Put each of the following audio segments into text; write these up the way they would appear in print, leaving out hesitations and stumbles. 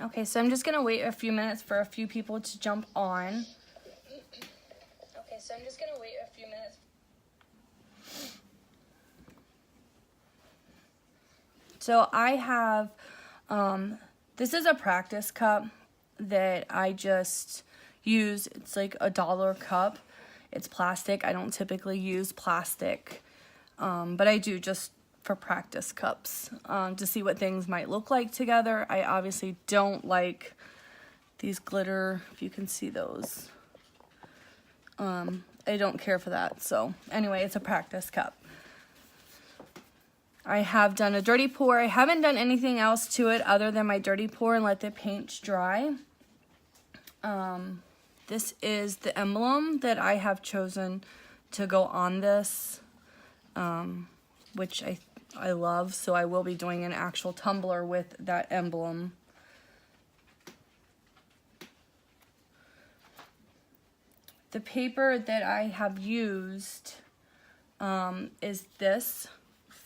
Okay, so I'm just gonna wait a few minutes for a few people to jump on. Okay, so I'm just gonna wait a few minutes. So I have, this is a practice cup that I just use. It's like $1 cup. It's plastic. I don't typically use plastic, but I do just for practice cups, to see what things might look like together. I obviously don't like these glitter, if you can see those. I don't care for that. So anyway, it's a practice cup. I have done a dirty pour. I haven't done anything else to it other than my dirty pour and let the paint dry. This is the emblem that I have chosen to go on this, which I love. So I will be doing an actual tumbler with that emblem. The paper that I have used is this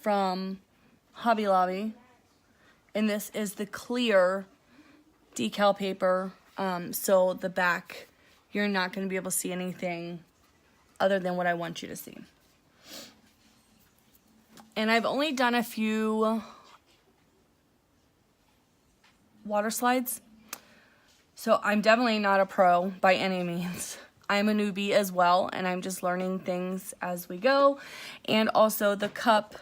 from Hobby Lobby, and this is the clear decal paper, so the back, you're not going to be able to see anything other than what I want you to see. And I've only done a few water slides, so I'm definitely not a pro by any means. I'm a newbie as well, and I'm just learning things as we go. And also the cup,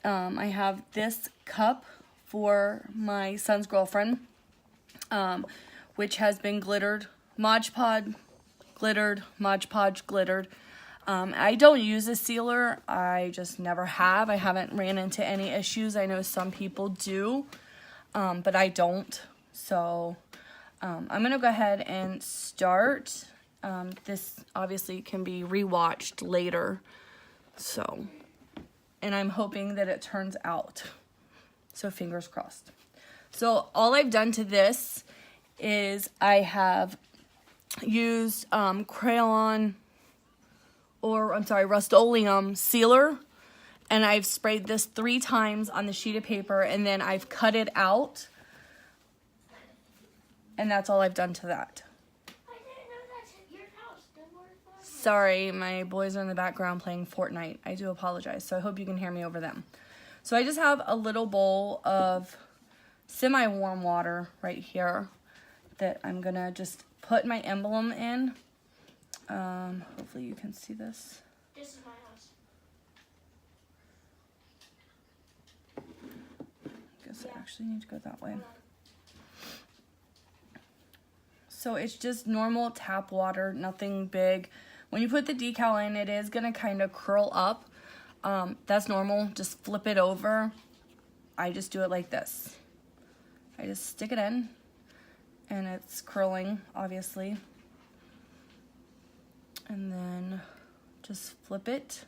I have this cup for my son's girlfriend, which has been glittered, Mod Podge glittered, Mod Podge glittered. I don't use a sealer. I just never have. I haven't ran into any issues. I know some people do, but I don't. So I'm going to go ahead and start. This obviously can be rewatched later, so, and I'm hoping that it turns out, so fingers crossed. So all I've done to this is I have used Rust-Oleum sealer, and I've sprayed this 3 times on the sheet of paper, and then I've cut it out, and that's all I've done to that. Sorry, my boys are in the background playing Fortnite. I do apologize, so I hope you can hear me over them. So I just have a little bowl of semi-warm water right here that I'm gonna just put my emblem in. Hopefully you can see this. This is my house. I guess I actually need to go that way. So it's just normal tap water, nothing big. When you put the decal in, it is going to kind of curl up. That's normal. Just flip it over. I just do it like this. I just stick it in, and it's curling, obviously. And then just flip it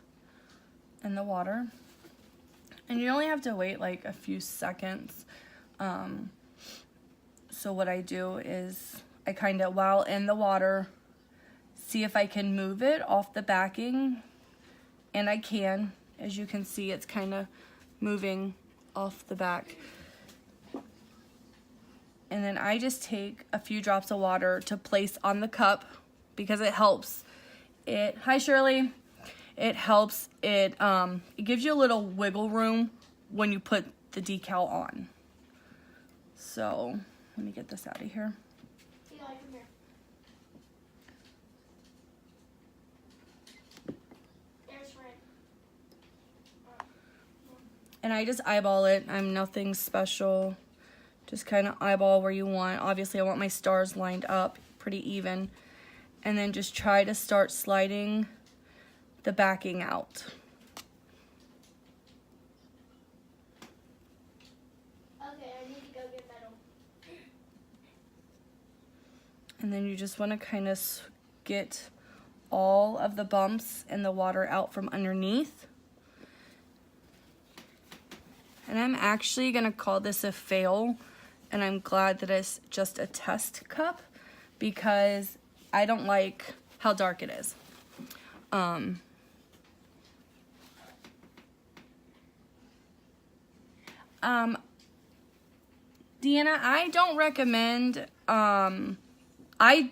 in the water. And you only have to wait like a few seconds. So what I do is I kind of, while in the water, see if I can move it off the backing, and I can. As you can see, it's kind of moving off the back. And then I just take a few drops of water to place on the cup because it helps it. Hi, Shirley. It helps it, it gives you a little wiggle room when you put the decal on. So let me get this out of here. And I just eyeball it. I'm nothing special. Just kind of eyeball where you want. Obviously, I want my stars lined up pretty even. And then just try to start sliding the backing out. Okay, I need to go get metal. And then you just want to kind of get all of the bumps and the water out from underneath. And I'm actually going to call this a fail, and I'm glad that it's just a test cup because I don't like how dark it is. Deanna, I don't recommend, I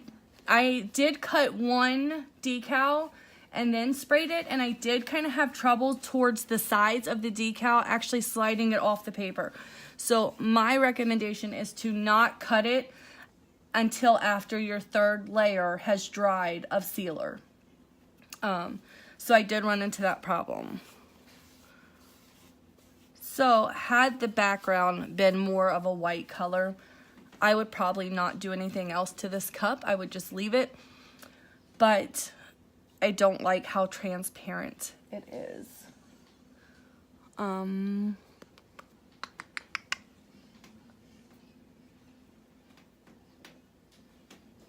did cut one decal and then sprayed it, and I did kind of have trouble towards the sides of the decal actually sliding it off the paper. So my recommendation is to not cut it until after your third layer has dried of sealer. So I did run into that problem. So had the background been more of a white color, I would probably not do anything else to this cup. I would just leave it. But I don't like how transparent it is. Let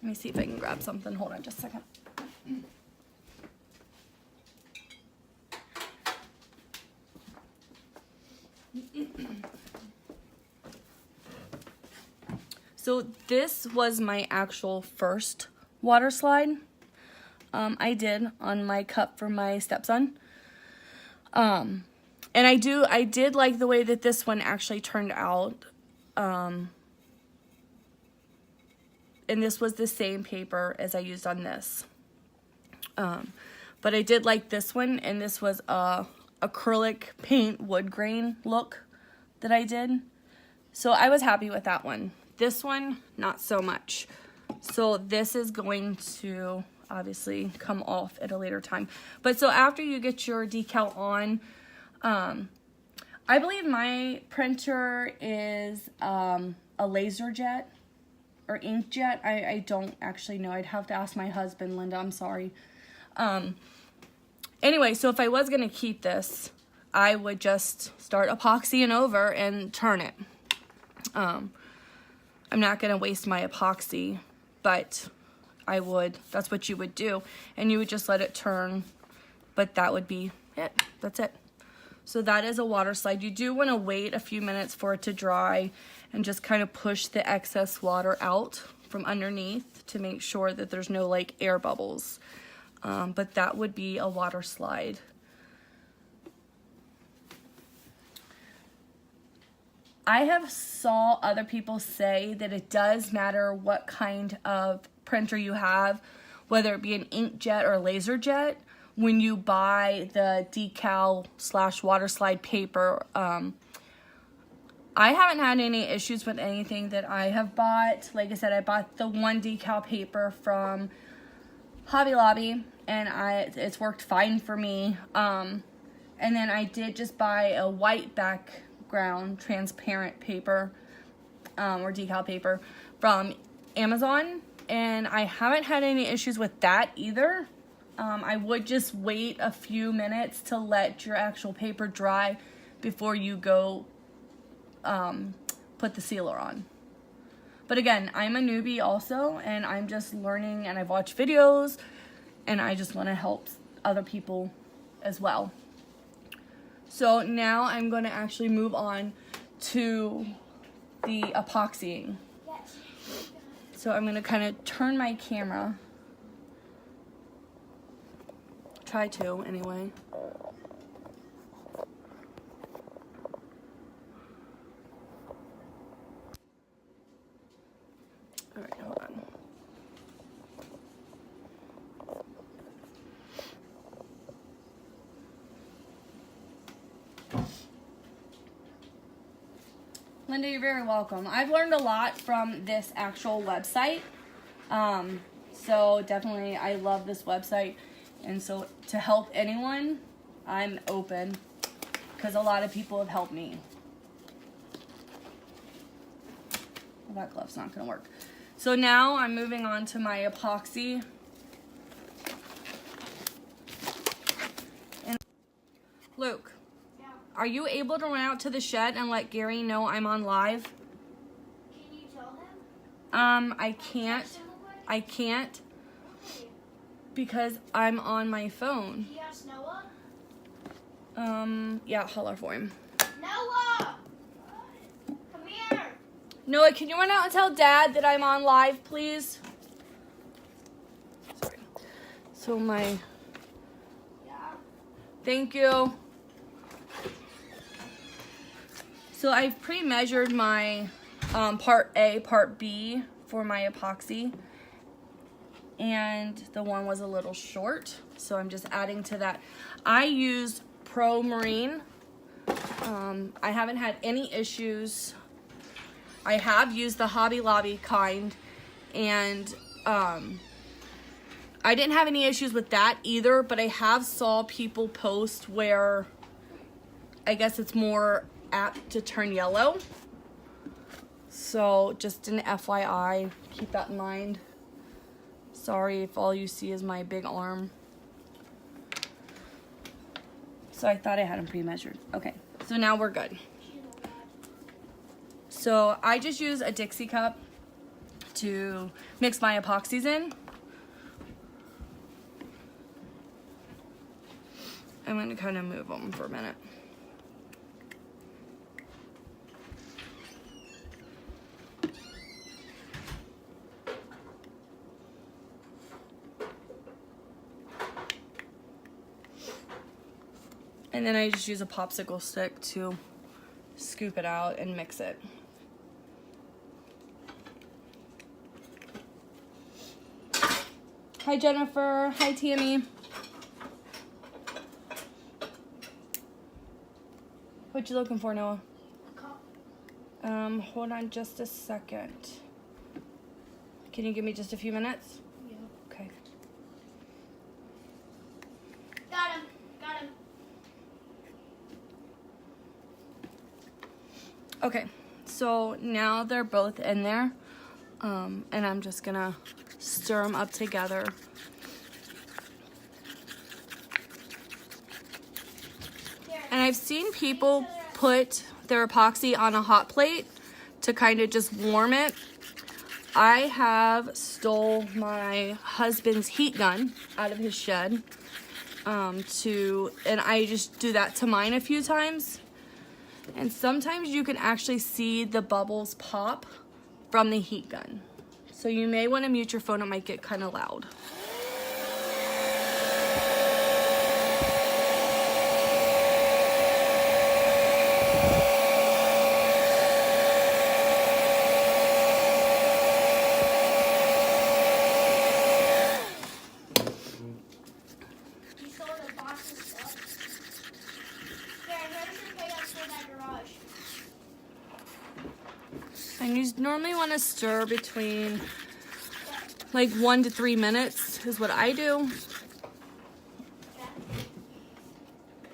me see if I can grab something. Hold on just a second. So this was my actual first water slide I did on my cup for my stepson. And I did like the way that this one actually turned out. And this was the same paper as I used on this. But I did like this one, and this was a acrylic paint wood grain look that I did. So I was happy with that one. This one, not so much. So this is going to obviously come off at a later time. But so after you get your decal on, I believe my printer is a laser jet or inkjet. I don't actually know. I'd have to ask my husband, Linda. I'm sorry. Anyway, so if I was going to keep this, I would just start epoxying over and turn it. I'm not going to waste my epoxy, but I would. That's what you would do. And you would just let it turn, but that would be it. That's it. So that is a water slide. You do want to wait a few minutes for it to dry and just kind of push the excess water out from underneath to make sure that there's no like air bubbles. But that would be a water slide. I have saw other people say that it does matter what kind of printer you have, whether it be an inkjet or a laser jet, when you buy the decal / water slide paper. I haven't had any issues with anything that I have bought. Like I said, I bought the one decal paper from Hobby Lobby, and it's worked fine for me. And then I did just buy a white background transparent paper or decal paper from Amazon, and I haven't had any issues with that either. I would just wait a few minutes to let your actual paper dry before you go put the sealer on. But again, I'm a newbie also, and I'm just learning, and I've watched videos, and I just want to help other people as well. So now I'm going to actually move on to the epoxying. Yes. So I'm going to kind of turn my camera. Try to, anyway. All right, hold on. Linda, you're very welcome. I've learned a lot from this actual website. So definitely I love this website. And so to help anyone, I'm open because a lot of people have helped me. Well, that glove's not going to work. So now I'm moving on to my epoxy. And Luke, Yeah. are you able to run out to the shed and let Gary know I'm on live? Can you tell him? I can't. Text him real quick? I can't Okay. because I'm on my phone. Can you ask Noah? Yeah, holler for him. Noah! Come here! Noah, can you run out and tell Dad that I'm on live, please? Sorry. So my... Yeah. Thank you. So I've pre-measured my part A, part B for my epoxy. And the one was a little short, so I'm just adding to that. I used Pro Marine. I haven't had any issues. I have used the Hobby Lobby kind, and I didn't have any issues with that either, but I have saw people post where I guess it's more apt to turn yellow. So just an FYI, keep that in mind. Sorry if all you see is my big arm. So I thought I had them pre-measured. Okay, so now we're good. So I just use a Dixie cup to mix my epoxies in. I'm going to kind of move them for a minute. And then I just use a popsicle stick to scoop it out and mix it. Hi Jennifer, hi Tammy. What you looking for, Noah? Hold on just a second. Can you give me just a few minutes? Yeah. Okay. Got him. Got him. Okay, so now they're both in there, and I'm just gonna stir them up together. And I've seen people put their epoxy on a hot plate to kind of just warm it. I have stole my husband's heat gun out of his shed, and I just do that to mine a few times. And sometimes you can actually see the bubbles pop from the heat gun. So you may want to mute your phone, it might get kind of loud. You sold a box of stuff. Here, here's your plate up for that garage. And you normally want to stir between like 1 to 3 minutes is what I do. Okay.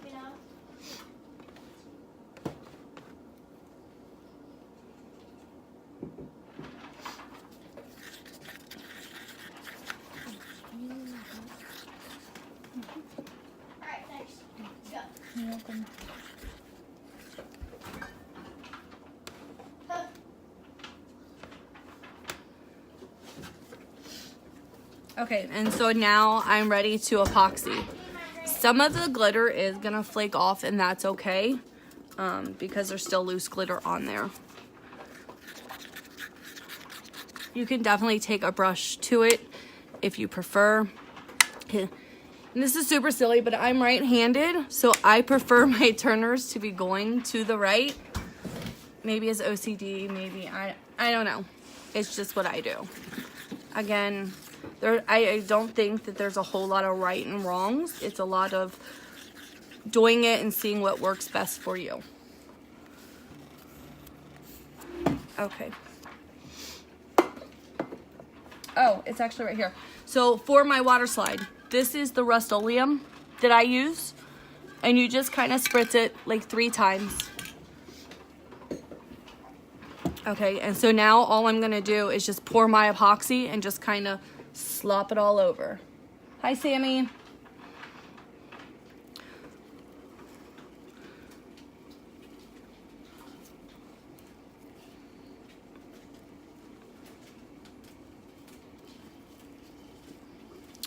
You know? Alright, thanks. Let's go. You're welcome. Huh. Okay, and so now I'm ready to epoxy. Some of the glitter is gonna flake off, and that's okay, because there's still loose glitter on there. You can definitely take a brush to it if you prefer. And this is super silly, but I'm right-handed, so I prefer my turners to be going to the right. Maybe it's OCD, maybe I don't know. It's just what I do. Again, I don't think that there's a whole lot of right and wrongs. It's a lot of doing it and seeing what works best for you. Okay. Oh, it's actually right here. So for my Waterslide, this is the Rust-Oleum that I use. And you just kind of spritz it like 3 times. Okay, and so now all I'm gonna do is just pour my epoxy and just kind of slop it all over. Hi, Sammy.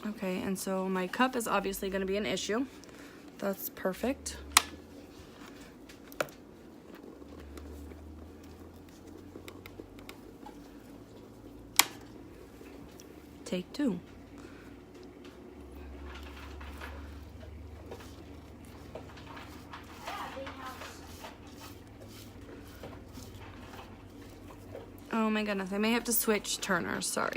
Okay, and so my cup is obviously going to be an issue. That's perfect. Take 2. Yeah, big house. Oh my goodness, I may have to switch turners, sorry.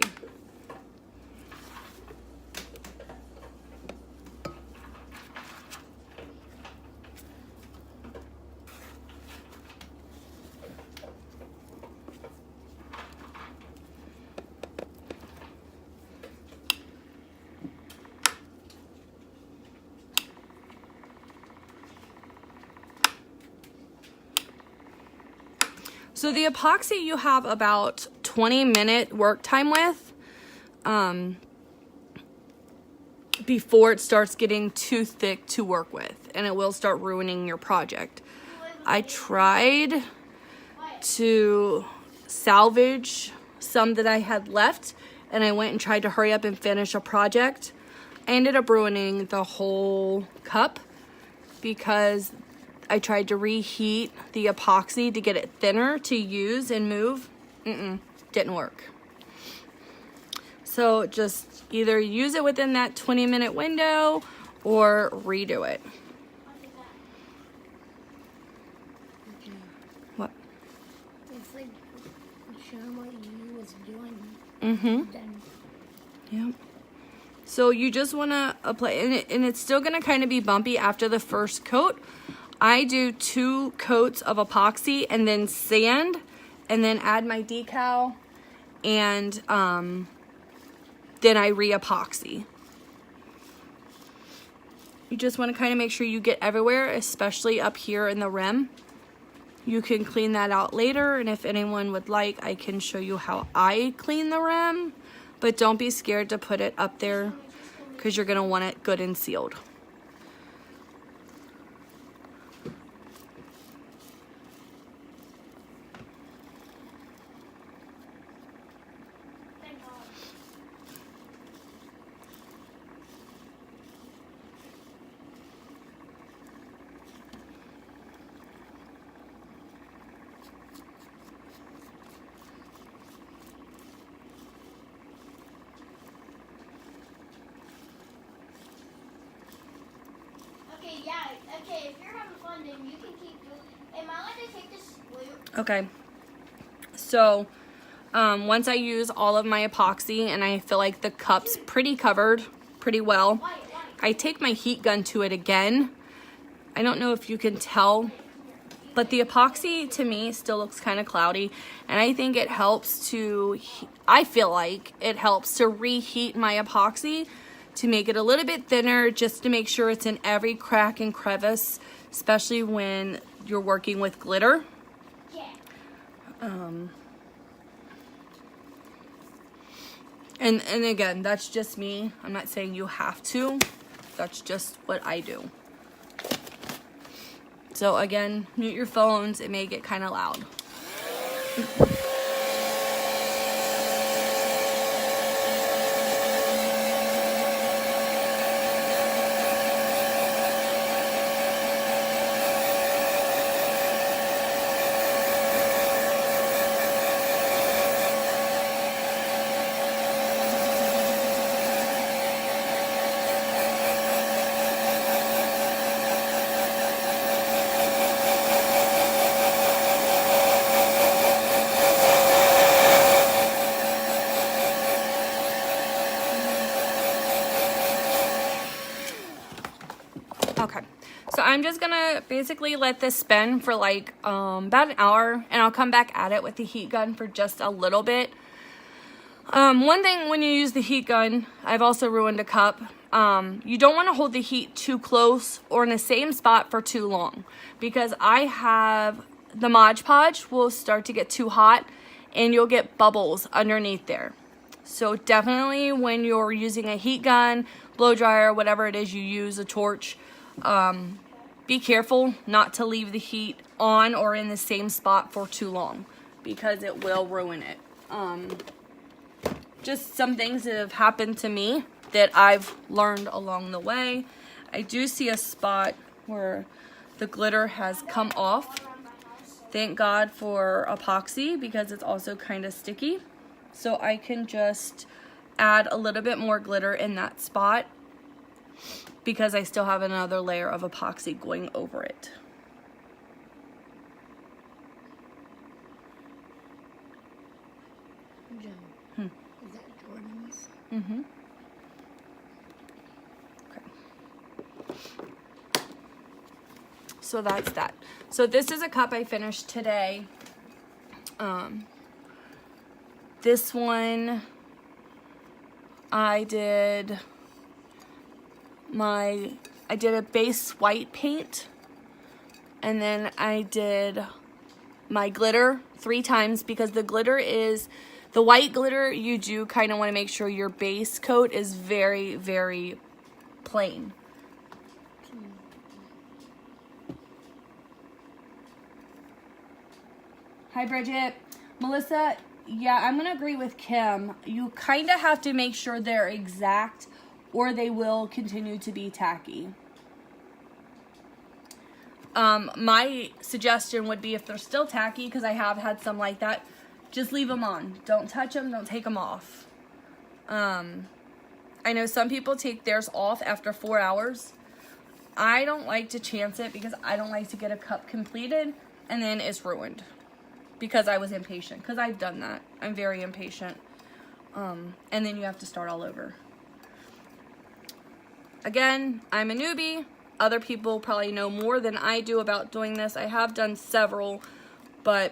So the epoxy you have about 20-minute work time with before it starts getting too thick to work with, and it will start ruining your project. I tried to salvage some that I had left, and I went and tried to hurry up and finish a project. I ended up ruining the whole cup because I tried to reheat the epoxy to get it thinner to use and move. Didn't work. So just either use it within that 20-minute window or redo it. What? It's like showing what you was doing. Then. Yep. So you just want to apply, and it's still going to kind of be bumpy after the first coat. I do 2 coats of epoxy and then sand, and then add my decal, and then I re-epoxy. You just want to kind of make sure you get everywhere, especially up here in the rim. You can clean that out later, and if anyone would like, I can show you how I clean the rim, but don't be scared to put it up there because you're going to want it good and sealed. Okay, if you're having fun, then you can keep doing. Am I allowed to take this glue? Okay. So, once I use all of my epoxy and I feel like the cup's pretty covered pretty well, I take my heat gun to it again. I don't know if you can tell, but the epoxy to me still looks kind of cloudy, and I think it helps to, I feel like it helps to reheat my epoxy to make it a little bit thinner, just to make sure it's in every crack and crevice, especially when you're working with glitter. Yeah. And again, that's just me. I'm not saying you have to. That's just what I do. So again, mute your phones. It may get kind of loud. Okay, so I'm just gonna basically let this spin for like about an hour, and I'll come back at it with the heat gun for just a little bit. One thing when you use the heat gun, I've also ruined a cup. You don't want to hold the heat too close or in the same spot for too long, because I have the Mod Podge will start to get too hot and you'll get bubbles underneath there. So definitely when you're using a heat gun, blow dryer, whatever it is you use, a torch, be careful not to leave the heat on or in the same spot for too long, because it will ruin it. Just some things that have happened to me that I've learned along the way. I do see a spot where the glitter has come off. Thank God for epoxy, because it's also kind of sticky. So I can just add a little bit more glitter in that spot, because I still have another layer of epoxy going over it. Jen, is that Jordan's? Mm-hmm. Okay. So that's that. So this is a cup I finished today. This one I did a base white paint, and then I did my glitter 3 times because the white glitter, you do kind of want to make sure your base coat is very, very plain. Hi, Bridget. Melissa, yeah, I'm going to agree with Kim. You kind of have to make sure they're exact or they will continue to be tacky. My suggestion would be if they're still tacky, because I have had some like that, just leave them on. Don't touch them. Don't take them off. I know some people take theirs off after 4 hours. I don't like to chance it because I don't like to get a cup completed and then it's ruined. Because I was impatient. Because I've done that. I'm very impatient. And then you have to start all over. Again, I'm a newbie. Other people probably know more than I do about doing this. I have done several, but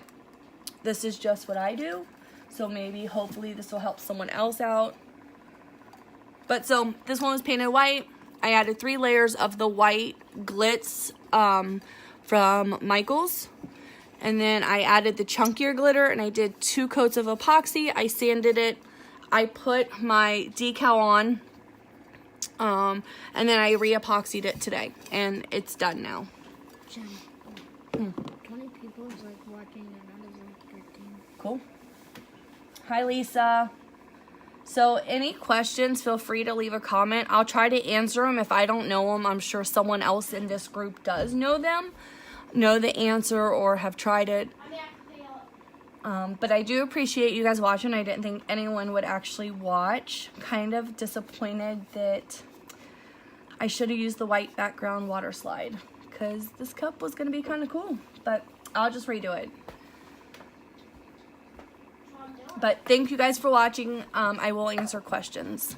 this is just what I do. So maybe, hopefully, this will help someone else out. But so, this one was painted white. I added 3 layers of the white glitz from Michaels. And then I added the chunkier glitter, and I did 2 coats of epoxy. I sanded it. I put my decal on, and then I re-epoxied it today, and it's done now. Jen, 20 people is like watching, and that is like 13. Cool. Hi, Lisa. So any questions, feel free to leave a comment. I'll try to answer them. If I don't know them, I'm sure someone else in this group does know them. Know the answer or have tried it. But I do appreciate you guys watching. I didn't think anyone would actually watch. Kind of disappointed that I should have used the white background water slide because this cup was going to be kind of cool, but I'll just redo it. But thank you guys for watching. I will answer questions.